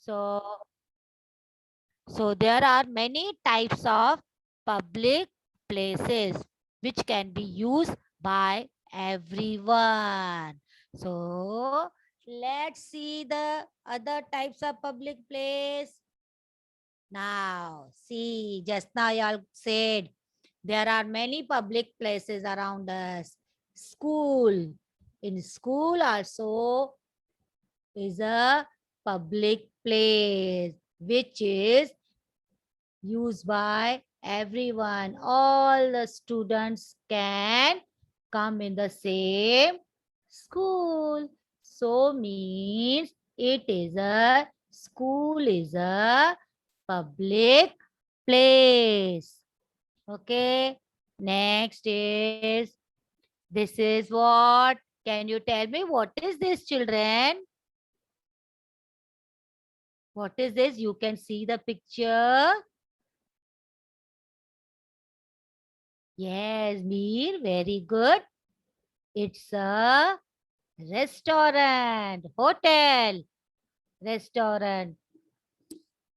So, so there are many types of public places which can be used by everyone. So let's see the other types of public place. Now, see, just now y'all said there are many public places around us. School. In school also is a public place which is used by everyone. All the students can come in the same school. So means it is a school is a public place. Okay. Next is this is what? Can you tell me what is this, children? What is this? You can see the picture. Yes, Mir, very good. It's a restaurant, hotel, restaurant.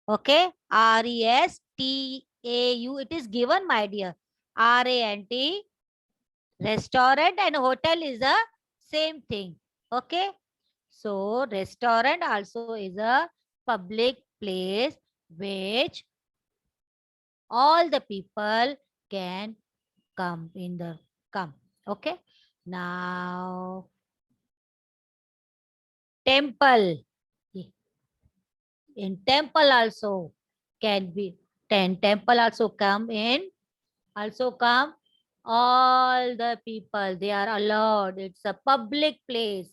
Okay, RESTAU. It is given, my dear. RANT, restaurant and hotel is a same thing. Okay, so restaurant also is a public place which all the people can come in the come. Okay, now temple. In temple also can be 10 temple also come in, also come all the people, they are allowed. It's a public place.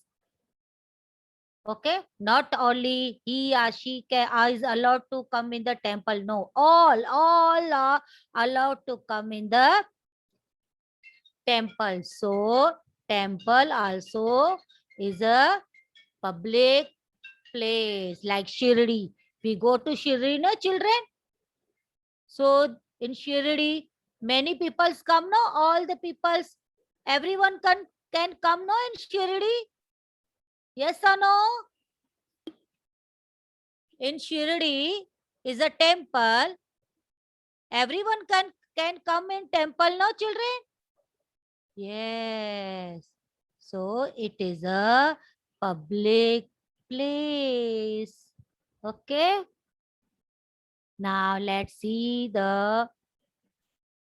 Okay, not only he or she is allowed to come in the temple. No, all are allowed to come in the temple. So temple also is a public place, like Shirdi. We go to Shirdi, no, children? So in Shirdi, many peoples come, no? All the peoples, everyone can come, no, in Shirdi? Yes or no? In Shirdi is a temple. Everyone can come in temple, no, children? Yes. So it is a public place. Okay. Now let's see the.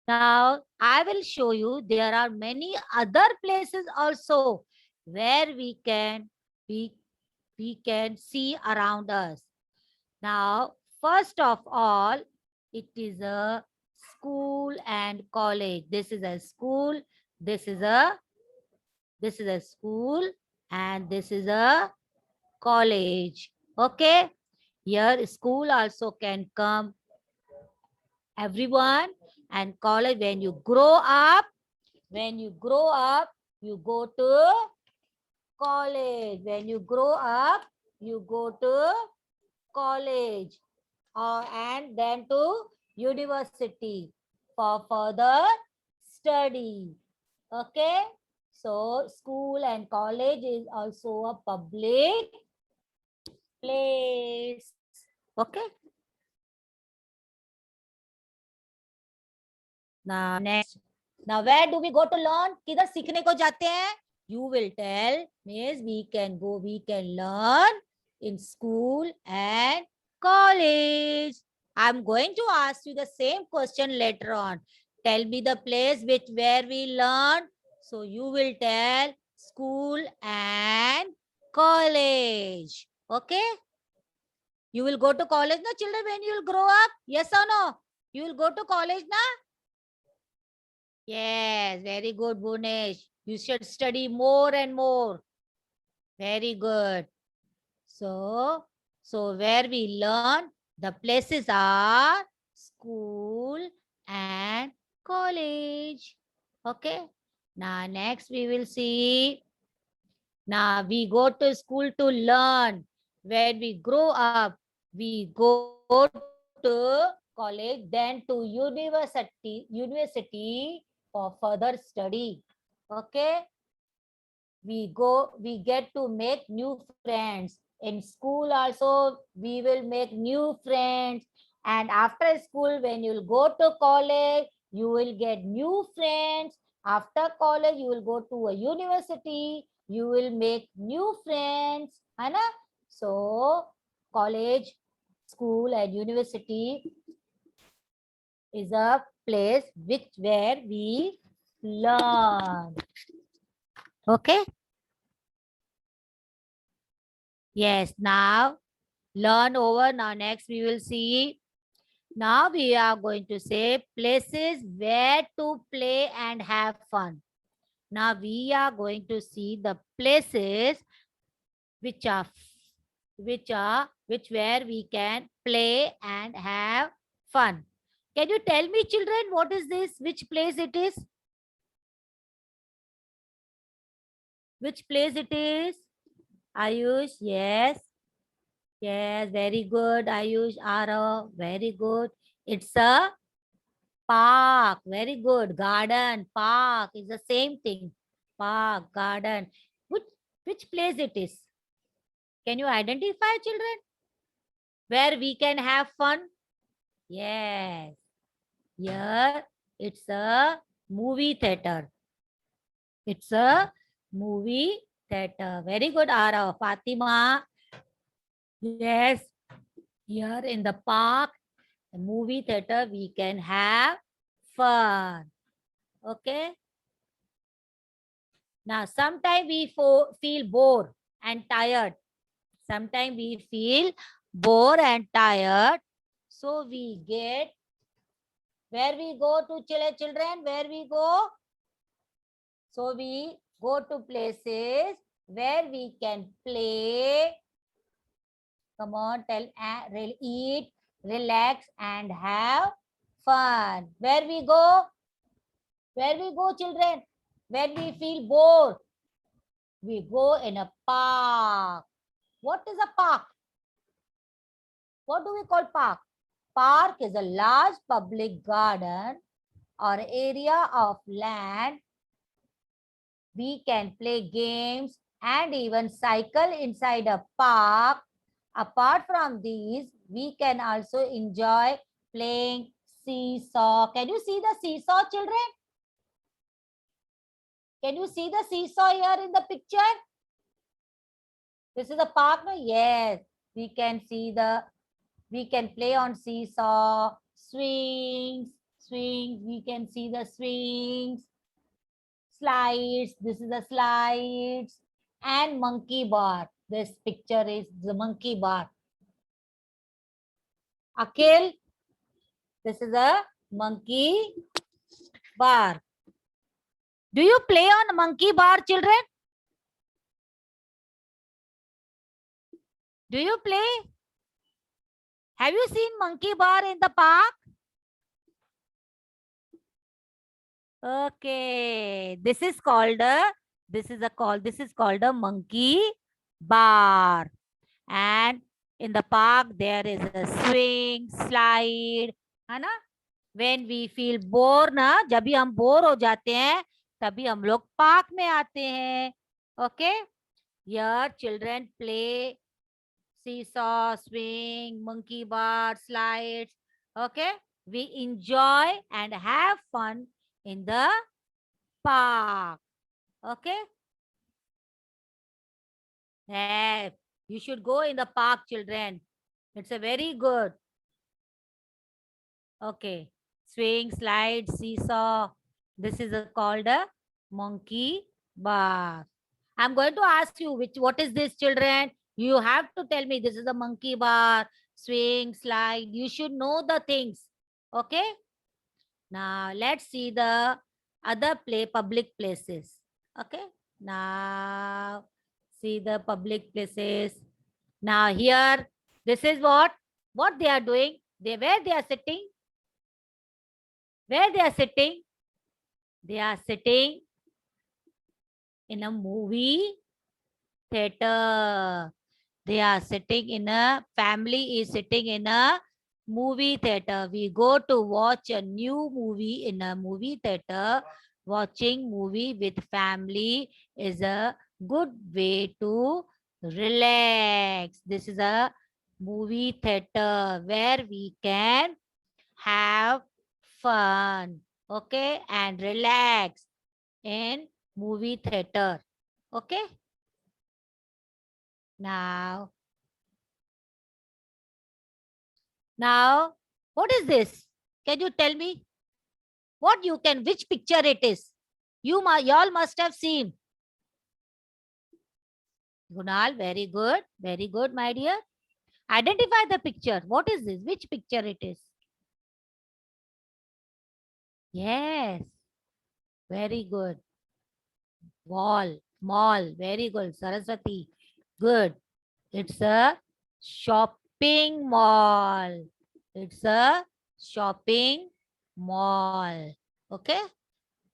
Now I will show you there are many other places also where we we can see around us. Now first of all, it is a school and college. This is a school. This is a school and this is a college. Okay. Here school also can come everyone, and college when you grow up you go to college. When you grow up you go to college, and then to university for further study. Okay, so school and college is also a public place. Okay, now next. Now where do we go to learn? किधर सीखने को जाते हैं? You will tell, means we can learn in school and college. I'm going to ask you the same question later on. Tell me the place where we learn. So you will tell school and college. Okay? You will go to college, no, children, when you will grow up? Yes or no? You will go to college, na? Yes, very good, Bhunesh. You should study more and more. Very good. So where we learn, the places are school and college. Okay. Now next we will see. Now we go to school to learn. When we grow up, we go to college, then to university for further study. Okay. We get to make new friends. In school also, we will make new friends. And after school, when you'll go to college, you will get new friends. After college, you will go to a university. You will make new friends. है ना? So, college, school, and university is a place where we learn. Okay? Yes, now learn over. Now next we will see. Now we are going to say places where to play and have fun. Now we are going to see the places which are which where we can play and have fun. Can you tell me, children, what is this? Which place it is? Which place it is? Ayush, yes. Yes, very good. Ayush, Arav, very good. It's a park. Very good. Garden, park is the same thing. Park, garden. Which, which place it is? Can you identify, children? Where we can have fun? Yes. Here, it's a movie theater. It's a movie theater. Very good, Arav. Fatima. Yes. Here in the park, the movie theater, we can have fun. Okay. Now, sometimes we feel bored and tired. Sometimes we feel bored and tired. So we get, where we go to children, where we go? So we go to places where we can play. Come on, eat, relax, and have fun. Where we go? Where we go, children? When we feel bored, we go in a park. What is a park? What do we call park? Park is a large public garden or area of land. We can play games and even cycle inside a park. Apart from these, we can also enjoy playing seesaw. Can you see the seesaw, children? Can you see the seesaw here in the picture? This is a park, no? Yes. We can see we can play on seesaw, swings, we can see the swings, slides, this is the slides, and monkey bar. This picture is the monkey bar. Akhil, this is a monkey bar. Do you play on monkey bar, children? Do you play? Have you seen monkey bar in the park? Okay, this is called a monkey bar. And in the park there is a swing, slide, है ना? When we feel bored ना, जब भी हम bore हो जाते हैं तभी हम लोग पार्क में आते हैं. Okay, here children play seesaw, swing, monkey bar, slides. Okay, we enjoy and have fun in the park. Okay. Yeah, you should go in the park, children. It's a very good. Okay. Swing, slide, seesaw. This is called a monkey bar. I'm going to ask you what is this, children? You have to tell me this is a monkey bar, swing, slide. You should know the things. Okay. Now let's see the other public places. Okay. Now see the public places. Now here, this is what they are doing. Where they are sitting. Where they are sitting. They are sitting in a movie theater. They are sitting in a family is sitting in a movie theater. We go to watch a new movie in a movie theater. Watching movie with family is a good way to relax. This is a movie theater where we can have fun, okay, and relax in movie theater, okay. Now what is this? Can you tell me what you can, which picture it is? Y'all must have seen. Gunal, very good, my dear. Identify the picture. What is this? Which picture it is? Yes, very good. Wall, mall, very good. Saraswati, good. It's a shopping mall. It's a shopping mall. Okay.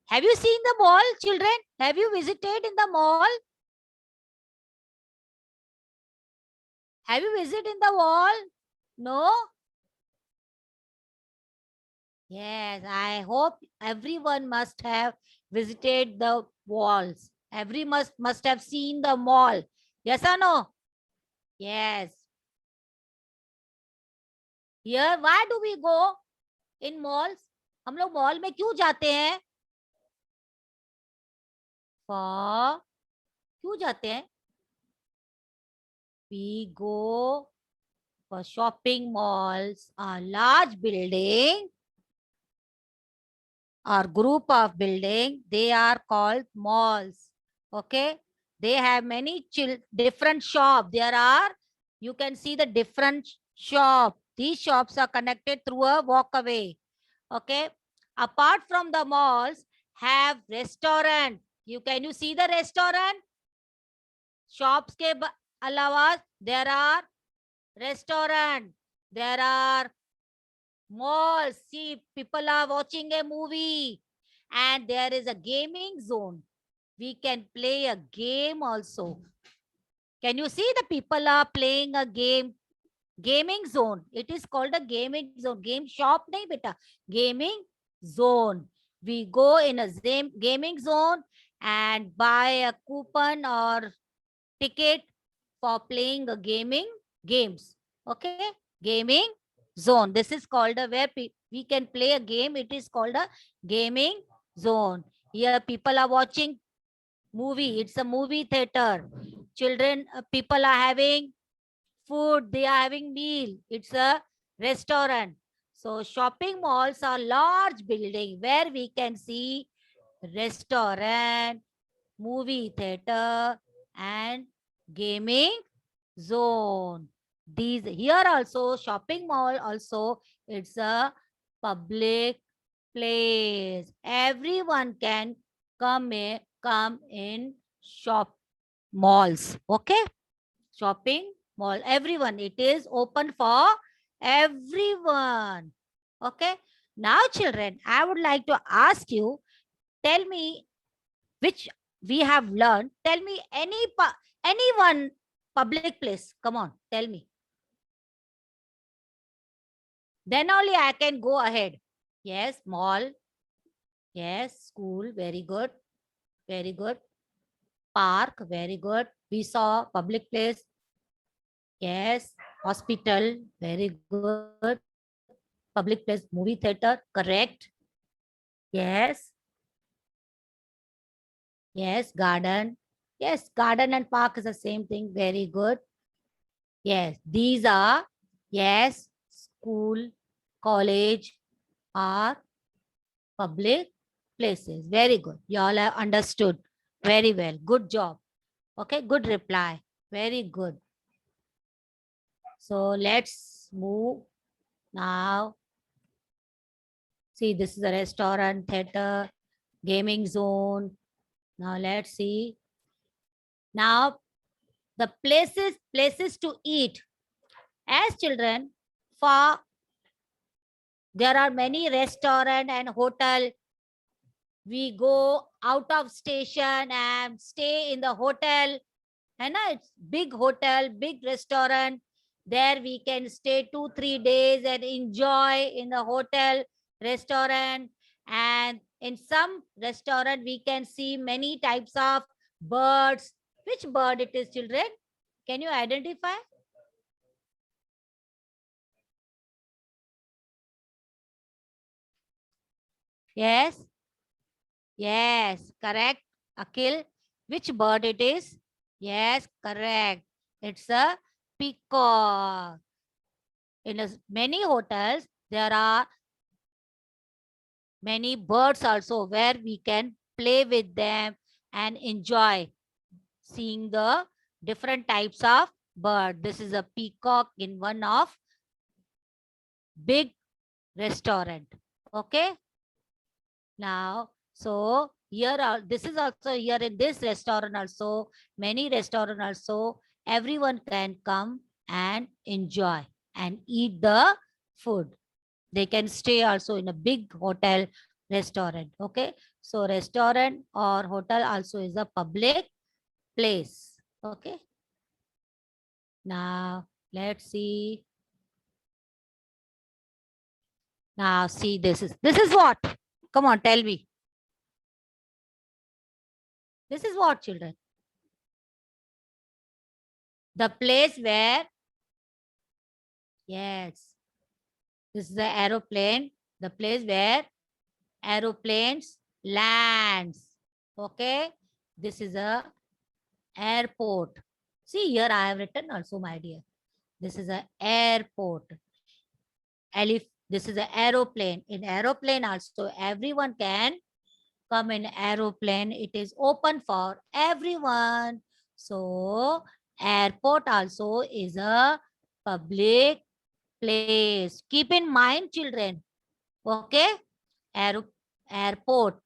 Have you seen the mall, children? Have you visited in the mall? Have you visited in the mall? No? Yes, I hope everyone must have visited the walls. Every must have seen the mall. Yes or no? Yes. Here, why do we go in malls? हम लोग mall में क्यों जाते हैं? For क्यों जाते हैं? We go for shopping malls, a large building or group of building. They are called malls. Okay, they have many different shop. There are, you can see the different shop. These shops are connected through a walkway. Okay, apart from the malls, have restaurant. You see the restaurant? Shops के अलावा there are restaurant, there are malls. See, people are watching a movie, and there is a gaming zone. We can play a game also. Can you see the people are playing a game? Gaming zone. It is called a gaming zone. Game shop nahi beta. Gaming zone. We go in a gaming zone and buy a coupon or ticket for playing a gaming games. Okay, gaming zone. This is called a where we can play a game. It is called a gaming zone. Here people are watching movie. It's a movie theater. Children, people are having food. They are having meal. It's a restaurant. So shopping malls are large building where we can see restaurant, movie theater, and gaming zone. These here also shopping mall also, it's a public place. Everyone can come in shop malls. Okay, shopping mall. Everyone. It is open for everyone. Okay. Now, children, I would like to ask you. Tell me which we have learned. Tell me any one public place. Come on, tell me. Then only I can go ahead. Yes, mall. Yes, school. Very good. Very good. Park. Very good. We saw public place. Yes, hospital. Very good. Public place. Movie theater. Correct. Yes. Yes, garden. Yes, garden and park is the same thing. Very good. Yes, these are, yes, school, college are public places. Very good. You all have understood very well. Good job. Okay, good reply. Very good. So let's move now. See, this is a restaurant, theater, gaming zone. Now let's see. Now the places to eat. As children, for there are many restaurant and hotel. We go out of station and stay in the hotel. And it's big hotel, big restaurant. There we can stay 2-3 days and enjoy in the hotel, restaurant. And in some restaurant, we can see many types of birds. Which bird it is, children? Can you identify? Yes. Yes, correct. Akhil, which bird it is? Yes, correct. It's a peacock. In many hotels, there are many birds also where we can play with them and enjoy seeing the different types of bird. This is a peacock in one of big restaurant. Okay. Now, so here this is also here in this restaurant also, many restaurant also, everyone can come and enjoy and eat the food. They can stay also in a big hotel restaurant. Okay. So restaurant or hotel also is a public place. Okay. Now let's see. Now see, this is what? Come on, tell me. This is what, children? The place where, yes, this is the aeroplane, the place where aeroplanes lands. Okay. This is a airport. See here I have written also, my dear. This is a airport. This is an aeroplane. In aeroplane also everyone can come in aeroplane. It is open for everyone. So airport also is a public place. Keep in mind, children. Okay. Airport.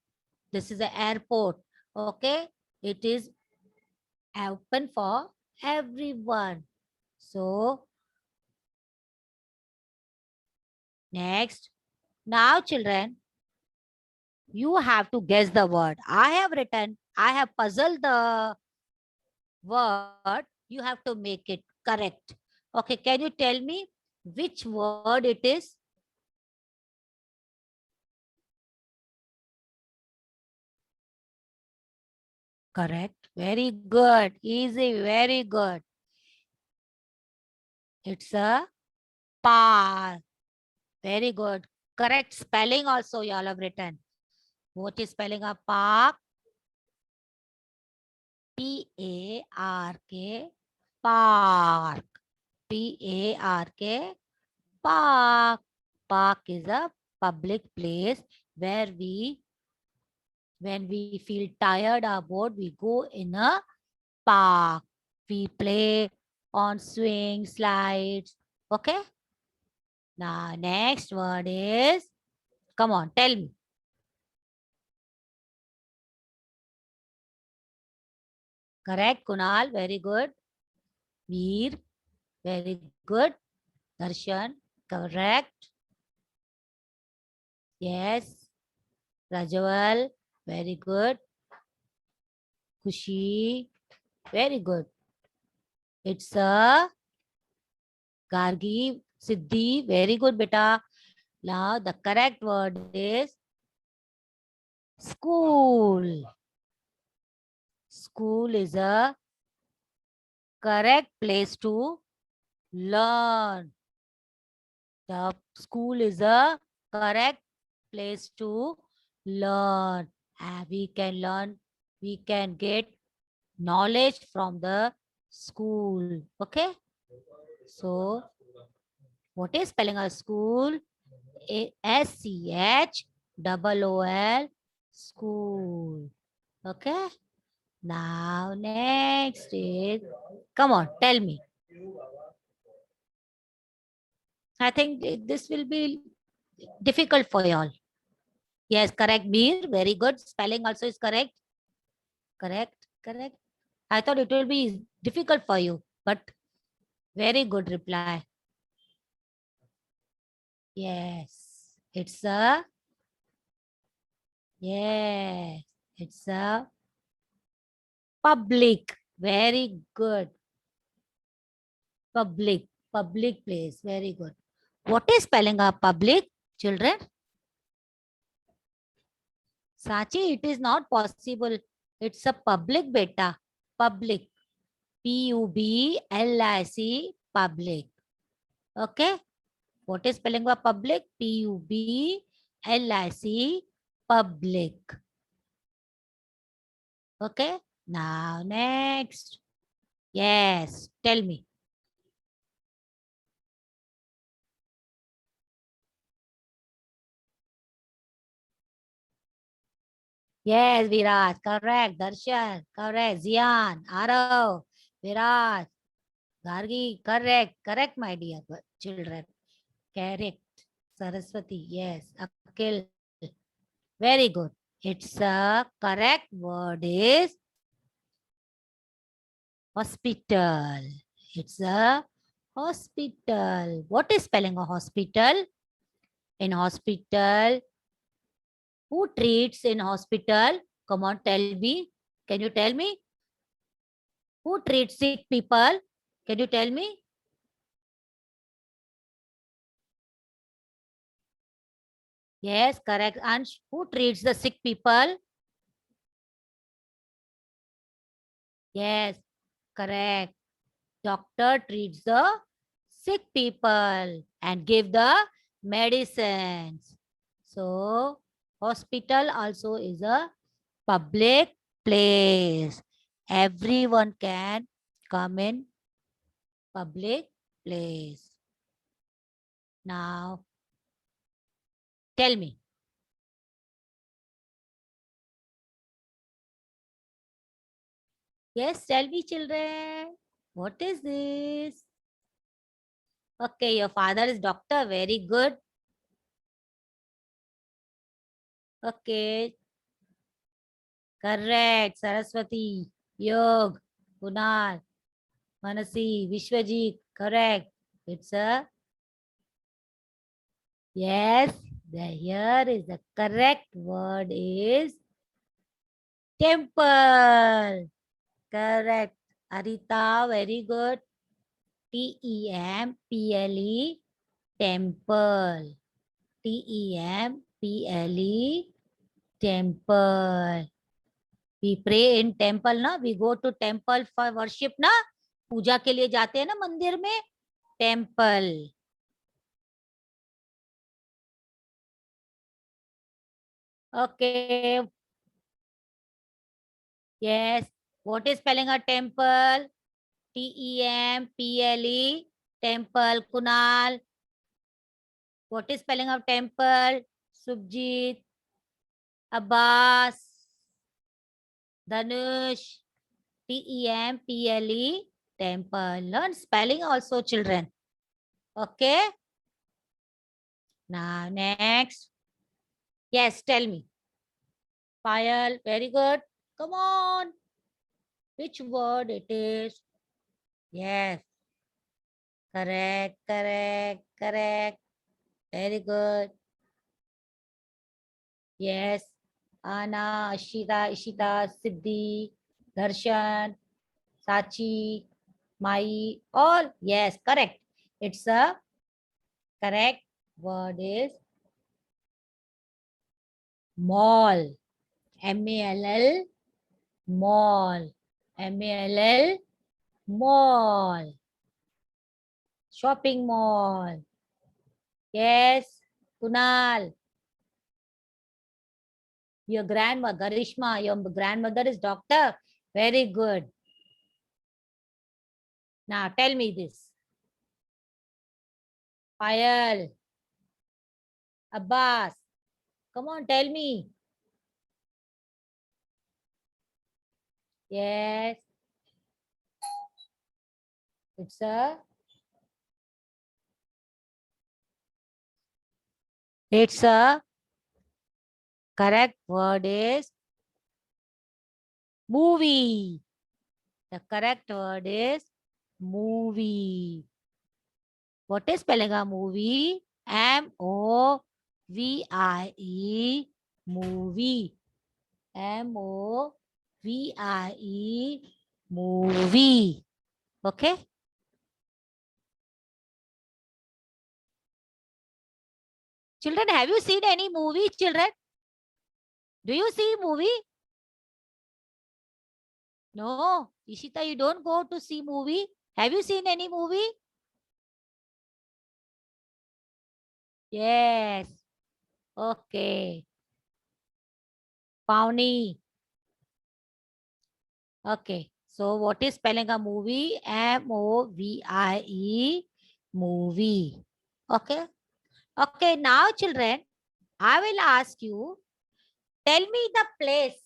This is an airport. Okay. It is open for everyone. So next. Now, children, you have to guess the word. I have puzzled the word. You have to make it correct. Okay. Can you tell me which word it is? Correct. Very good. Easy. Very good. It's a park. Very good. Correct spelling also you all have written. What is spelling of park? P-A-R-K. Park. P-A-R-K. Park. Park is a public place where when we feel tired or bored, we go in a park. We play on swing, slides. Okay. Now, next word is, come on, tell me. Correct, Kunal. Very good. Veer. Very good. Darshan. Correct. Yes. Rajawal. Very good. Kushi. Very good. It's a Gargi. Siddhi. Very good, beta. Now, the correct word is school. School is a correct place to learn. The school is a correct place to learn. We can learn, we can get knowledge from the school. Okay. So, what is spelling of school? S-C-H-O-O-L, school. Okay. Now, next is, come on, tell me. I think this will be difficult for you all. Yes, correct, Beer. Very good. Spelling also is correct. Correct, correct. I thought it will be difficult for you, but very good reply. Yes, it's a, yes, it's a public. Very good. Public place. Very good. What is spelling of public, children? Sachi, it is not possible. It's a public, beta. Public. Public. Public. Okay. What is spelling of public? Public. Public. Okay. Now next. Yes. Tell me. Yes, Viraj. Correct. Darshan. Correct. Zian. Arav. Viraj. Gargi. Correct. Correct, my dear children. Correct. Saraswati. Yes. Akhil. Very good. It's a correct word is hospital. It's a hospital. What is spelling of hospital? In hospital, who treats in hospital? Come on, tell me. Can you tell me? Who treats sick people? Can you tell me? Yes, correct. And who treats the sick people? Yes, correct. Doctor treats the sick people and give the medicines. So, hospital also is a public place. Everyone can come in public place. Now, tell me. Yes, tell me, children. What is this? Okay, your father is doctor. Very good. Okay, correct. Saraswati, Yog, Kunal, Manasi, Vishwajit. Correct. It's a yes. The here is the correct word is temple. Correct. Arita, very good. Temple. Temple. Temple. Temple. We pray in temple ना. We go to temple for worship ना. पूजा के लिए जाते हैं ना मंदिर में. Temple. Okay. Yes. What is spelling a temple? Temple. Temple. Kunal. What is spelling of temple? Subjit. Abbas. Dhanush. Temple. Temple. Learn spelling also, children. Okay. Now next. Yes, tell me. Payal. Very good. Come on. Which word it is? Yes. Correct. Correct. Correct. Very good. Yes. Anna, Ishita, Siddhi, Darshan, Sachi, Mai, all. Yes, correct. It's a correct word is mall. M-A-L-L, mall. M-A-L-L, mall. Shopping mall. Yes, Kunal. Your grandmother, Garishma, your grandmother is doctor. Very good. Now tell me this. Payal, Abbas, come on, tell me. Yes. It's a correct word is movie. The correct word is movie. What is spelling a movie? M-O-V-I-E, movie. M-O-V-I-E, movie. Okay? Children, have you seen any movie, children? Do you see movie? No. Ishita, you don't go to see movie? Have you seen any movie? Yes. Okay. Pawnee. Okay. So what is spelling a movie? Movie. Movie. Okay. Okay. Now, children, I will ask you, tell me the place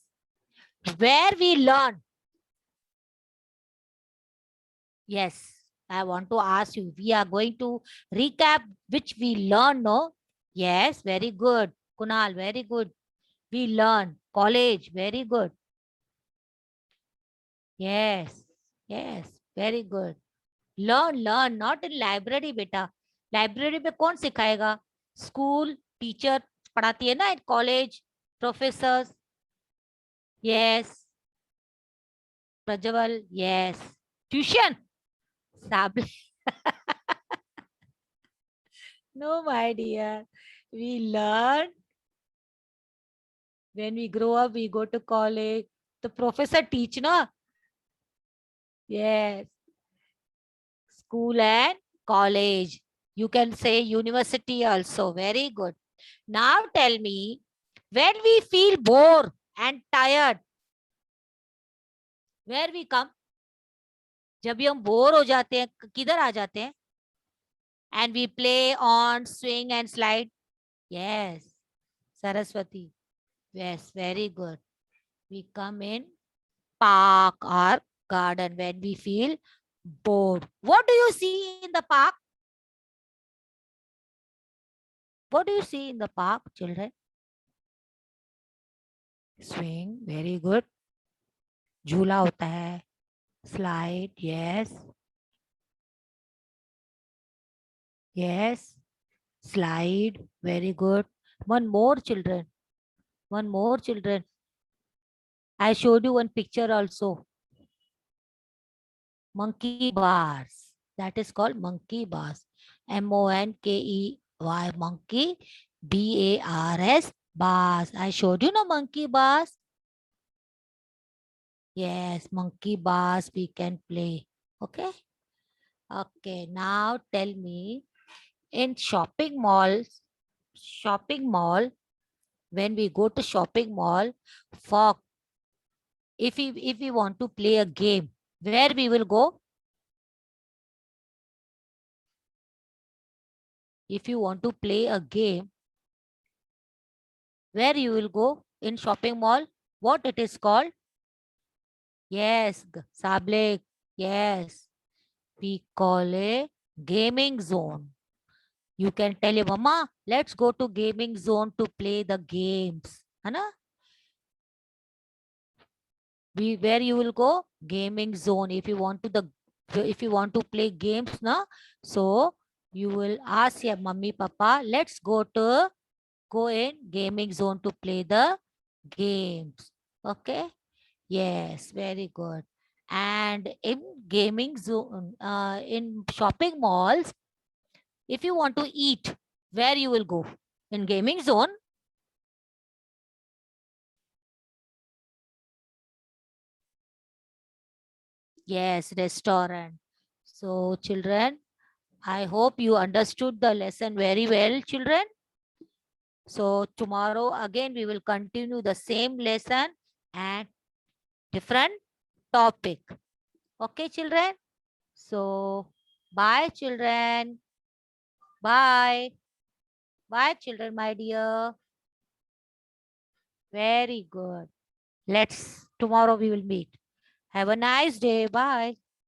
where we learn. Yes. I want to ask you. We are going to recap which we learn, no? Yes. Very good. Kunal, very good. We learn. College. Very good. Yes. Yes. Very good. Learn not in library बेटा. Library में कौन सिखाएगा? School teacher पढ़ाती है ना. In college professor. Yes. Prajwal. Yes. Tuition. साब. No my dear. we learn when we grow up. We go to college. The professor teach na. Yes. School and college. You can say university also. Very good. Now tell me, when we feel bored and tired, where we come? जब भी हम bore हो जाते हैं किधर आ जाते हैं? And we play on swing and slide. Yes. Saraswati. Yes, very good. We come in park or garden when we feel bored. What do you see in the park? What do you see in the park, children? Swing. Very good. झूला होता है. Slide. Yes. Yes. Slide. Very good. One more, children. One more, children. I showed you one picture also. Monkey bars. That is called monkey bars. Monkey. Monkey. BARS. Bars. I showed you no monkey bars. Yes, monkey bars we can play. Okay. Okay. Now tell me, in shopping malls, when we go to shopping mall, for if we want to play a game, where we will go? If you want to play a game, where you will go in shopping mall? What it is called? Yes, Sablek. Yes, we call a gaming zone. You can tell your mama, let's go to gaming zone to play the games. Hana? Where you will go? Gaming zone. If you want to play games, na, so you will ask your mummy, papa, let's go in gaming zone to play the games. Okay. Yes, very good. And in gaming zone, in shopping malls, if you want to eat, where you will go? In gaming zone? Yes, restaurant. So children, I hope you understood the lesson very well, children. So tomorrow again, we will continue the same lesson and different topic. Okay, children? So bye, children. Bye. Bye, children, my dear. Very good. Tomorrow we will meet. Have a nice day. Bye.